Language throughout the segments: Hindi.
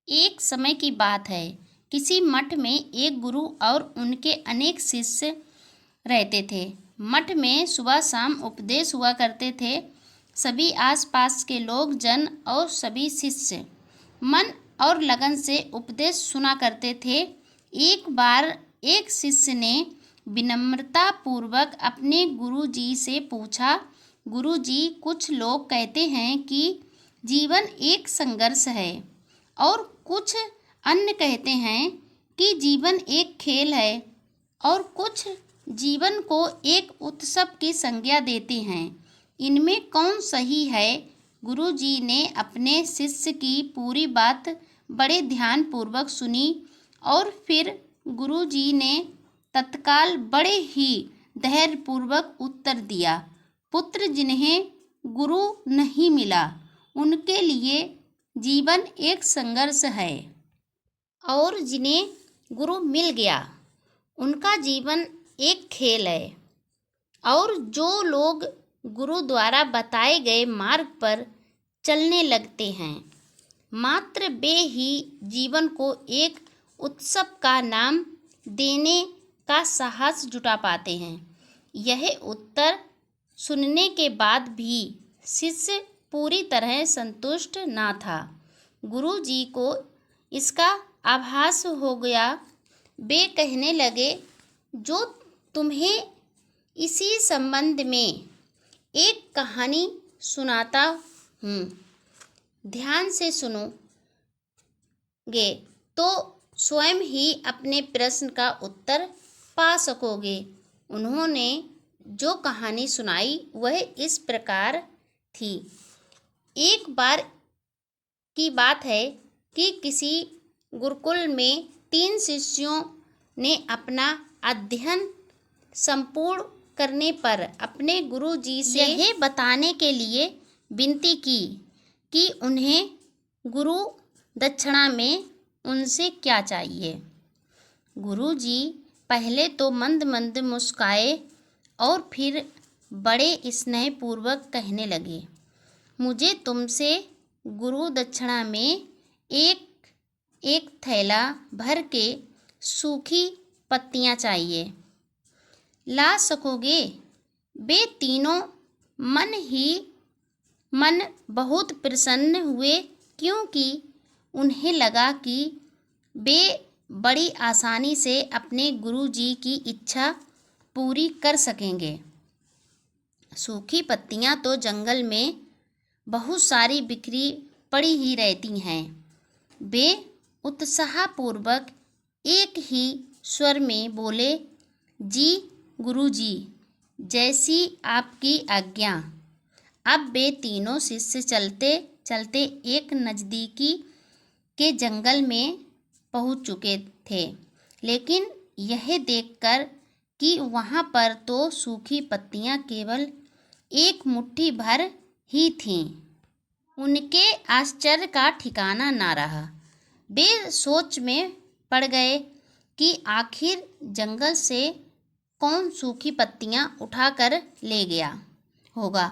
एक समय की बात है। किसी मठ में एक गुरु और उनके अनेक शिष्य रहते थे। मठ में सुबह शाम उपदेश हुआ करते थे। सभी आसपास के लोग जन और सभी शिष्य मन और लगन से उपदेश सुना करते थे। एक बार एक शिष्य ने विनम्रता पूर्वक अपने गुरु जी से पूछा, गुरु जी, कुछ लोग कहते हैं कि जीवन एक संघर्ष है और कुछ अन्य कहते हैं कि जीवन एक खेल है और कुछ जीवन को एक उत्सव की संज्ञा देते हैं। इनमें कौन सही है? गुरु जी ने अपने शिष्य की पूरी बात बड़े ध्यान पूर्वक सुनी और फिर गुरु जी ने तत्काल बड़े ही धैर्यपूर्वक उत्तर दिया, पुत्र, जिन्हें गुरु नहीं मिला उनके लिए जीवन एक संघर्ष है और जिन्हें गुरु मिल गया उनका जीवन एक खेल है। और जो लोग गुरु द्वारा बताए गए मार्ग पर चलने लगते हैं, मात्र वे ही जीवन को एक उत्सव का नाम देने का साहस जुटा पाते हैं। यह उत्तर सुनने के बाद भी शिष्य पूरी तरह संतुष्ट ना था। गुरु जी को इसका आभास हो गया। वे कहने लगे, जो तुम्हें इसी संबंध में एक कहानी सुनाता हूँ, ध्यान से सुनोगे तो स्वयं ही अपने प्रश्न का उत्तर पा सकोगे। उन्होंने जो कहानी सुनाई वह इस प्रकार थी। एक बार की बात है कि किसी गुरुकुल में 3 शिष्यों ने अपना अध्ययन संपूर्ण करने पर अपने गुरु जी से यह बताने के लिए विनती की कि उन्हें गुरु दक्षिणा में उनसे क्या चाहिए। गुरु जी पहले तो मंद मंद मुस्काए और फिर बड़े स्नेहपूर्वक कहने लगे, मुझे तुमसे गुरु दक्षिणा में एक थैला भर के सूखी पत्तियां चाहिए। ला सकोगे? वे तीनों मन ही मन बहुत प्रसन्न हुए, क्योंकि उन्हें लगा कि वे बड़ी आसानी से अपने गुरु जी की इच्छा पूरी कर सकेंगे। सूखी पत्तियां तो जंगल में बहुत सारी बिखरी पड़ी ही रहती हैं। वे उत्साहपूर्वक एक ही स्वर में बोले, जी गुरु जी, जैसी आपकी आज्ञा। अब वे तीनों शिष्य चलते चलते एक नज़दीकी के जंगल में पहुंच चुके थे, लेकिन यह देखकर कि वहां पर तो सूखी पत्तियां केवल एक मुट्ठी भर ही थीं, उनके आश्चर्य का ठिकाना ना रहा। वे सोच में पड़ गए कि आखिर जंगल से कौन सूखी पत्तियां उठाकर ले गया होगा।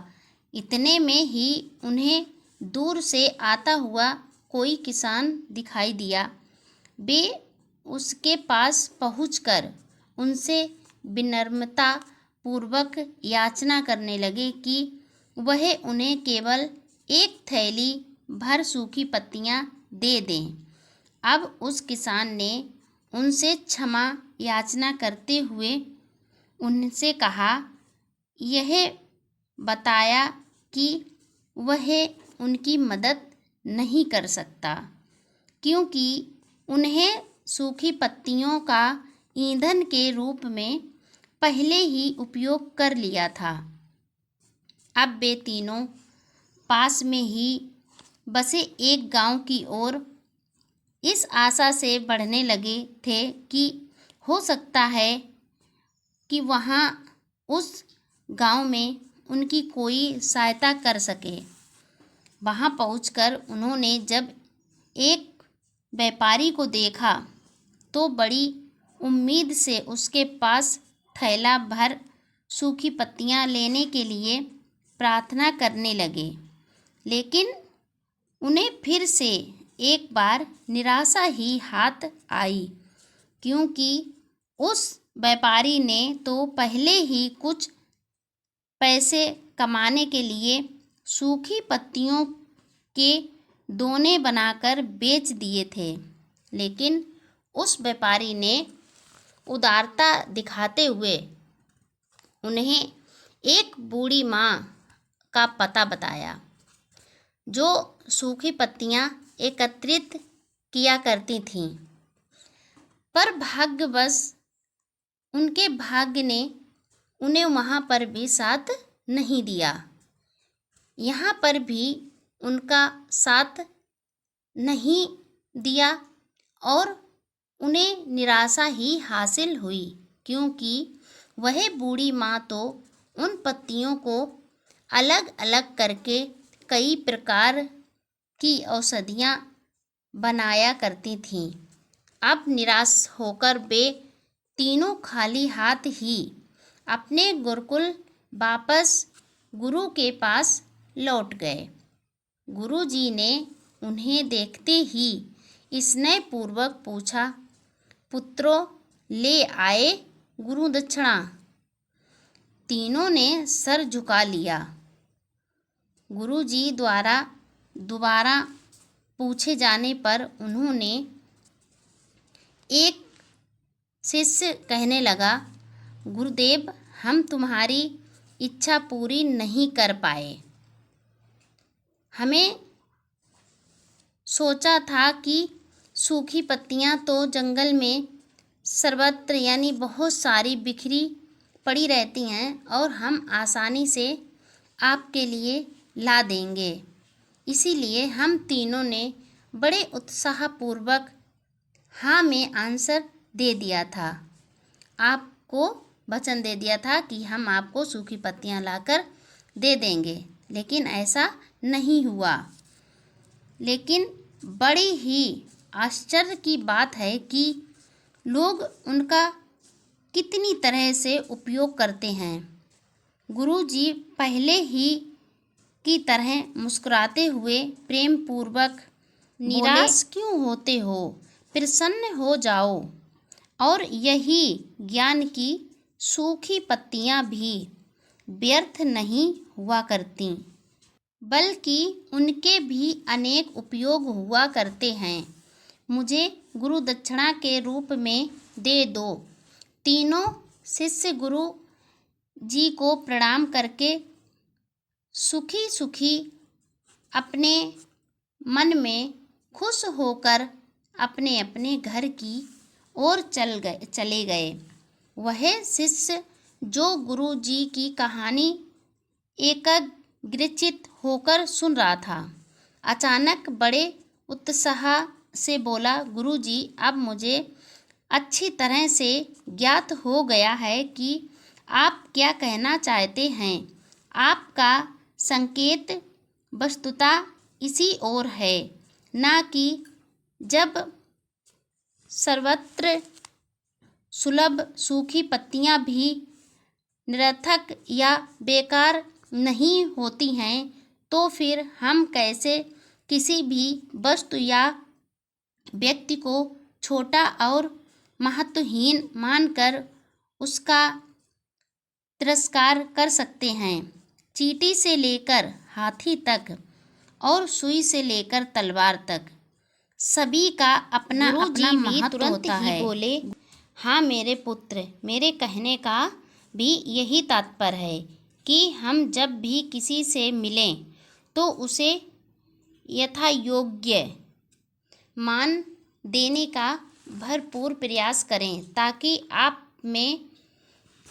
इतने में ही उन्हें दूर से आता हुआ कोई किसान दिखाई दिया। वे उसके पास पहुंचकर उनसे विनम्रता पूर्वक याचना करने लगे कि वह उन्हें केवल एक थैली भर सूखी पत्तियां दे दें। अब उस किसान ने उनसे क्षमा याचना करते हुए उनसे कहा, यह बताया कि वह उनकी मदद नहीं कर सकता, क्योंकि उन्हें सूखी पत्तियों का ईंधन के रूप में पहले ही उपयोग कर लिया था। अब वे तीनों पास में ही बसे एक गांव की ओर इस आशा से बढ़ने लगे थे कि हो सकता है कि वहां उस गांव में उनकी कोई सहायता कर सके। वहां पहुंचकर उन्होंने जब एक व्यापारी को देखा तो बड़ी उम्मीद से उसके पास थैला भर सूखी पत्तियां लेने के लिए प्रार्थना करने लगे, लेकिन उन्हें फिर से एक बार निराशा ही हाथ आई, क्योंकि उस व्यापारी ने तो पहले ही कुछ पैसे कमाने के लिए सूखी पत्तियों के दोने बनाकर बेच दिए थे। लेकिन उस व्यापारी ने उदारता दिखाते हुए उन्हें एक बूढ़ी माँ का पता बताया, जो सूखी पत्तियाँ एकत्रित किया करती थीं। पर भाग्यवश उनके भाग्य ने उन्हें वहाँ पर भी साथ नहीं दिया। यहाँ पर भी उनका साथ नहीं दिया और उन्हें निराशा ही हासिल हुई, क्योंकि वह बूढ़ी माँ तो उन पत्तियों को अलग अलग करके कई प्रकार की औषधियाँ बनाया करती थीं। अब निराश होकर वे तीनों खाली हाथ ही अपने गुरुकुल वापस गुरु के पास लौट गए। गुरु जी ने उन्हें देखते ही स्नेहपूर्वक पूछा, पुत्रों, ले आए गुरु दक्षिणा? तीनों ने सर झुका लिया। गुरु जी द्वारा दोबारा पूछे जाने पर उन्होंने एक शिष्य कहने लगा, गुरुदेव, हम तुम्हारी इच्छा पूरी नहीं कर पाए। हमें सोचा था कि सूखी पत्तियां तो जंगल में सर्वत्र यानी बहुत सारी बिखरी पड़ी रहती हैं और हम आसानी से आपके लिए ला देंगे। इसीलिए हम तीनों ने बड़े उत्साहपूर्वक हाँ में आंसर दे दिया था, आपको वचन दे दिया था कि हम आपको सूखी पत्तियां लाकर दे देंगे, लेकिन ऐसा नहीं हुआ। लेकिन बड़ी ही आश्चर्य की बात है कि लोग उनका कितनी तरह से उपयोग करते हैं। गुरु जी पहले ही की तरह मुस्कुराते हुए प्रेम पूर्वक, निराश क्यों होते हो, प्रसन्न हो जाओ। और यही ज्ञान की सूखी पत्तियां भी व्यर्थ नहीं हुआ करती, बल्कि उनके भी अनेक उपयोग हुआ करते हैं। मुझे गुरु दक्षिणा के रूप में दे दो। तीनों शिष्य गुरु जी को प्रणाम करके सुखी सुखी अपने मन में खुश होकर अपने अपने घर की ओर चले गए। वह शिष्य जो गुरु जी की कहानी एकाग्रचित होकर सुन रहा था, अचानक बड़े उत्साह से बोला, गुरु जी, अब मुझे अच्छी तरह से ज्ञात हो गया है कि आप क्या कहना चाहते हैं। आपका संकेत वस्तुतः इसी ओर है, ना कि जब सर्वत्र सुलभ सूखी पत्तियां भी निरर्थक या बेकार नहीं होती हैं, तो फिर हम कैसे किसी भी वस्तु या व्यक्ति को छोटा और महत्वहीन मानकर उसका तिरस्कार कर सकते हैं। चींटी से लेकर हाथी तक और सुई से लेकर तलवार तक सभी का अपना अपना महत्व होता है। बोले, हाँ मेरे पुत्र, मेरे कहने का भी यही तात्पर्य है कि हम जब भी किसी से मिलें तो उसे यथा योग्य मान देने का भरपूर प्रयास करें, ताकि आप में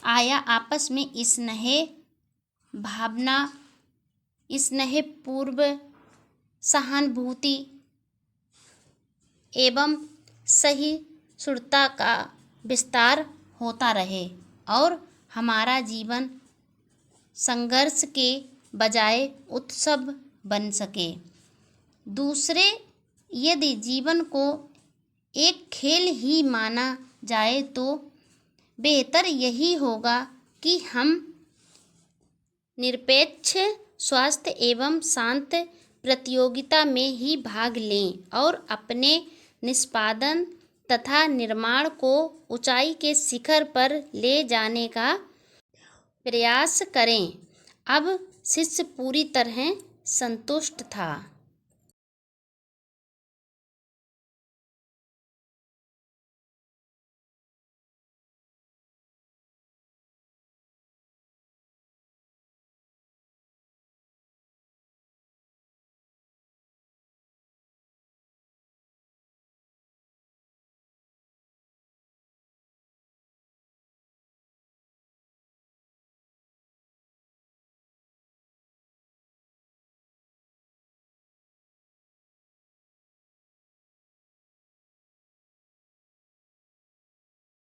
आया आपस में स्नेह भावना, स्नेहपूर्व सहानुभूति एवं सहिष्णुता का विस्तार होता रहे और हमारा जीवन संघर्ष के बजाय उत्सव बन सके। दूसरे, यदि जीवन को एक खेल ही माना जाए तो बेहतर यही होगा कि हम निरपेक्ष, स्वस्थ एवं शांत प्रतियोगिता में ही भाग लें और अपने निष्पादन तथा निर्माण को ऊंचाई के शिखर पर ले जाने का प्रयास करें। अब शिष्य पूरी तरह संतुष्ट था।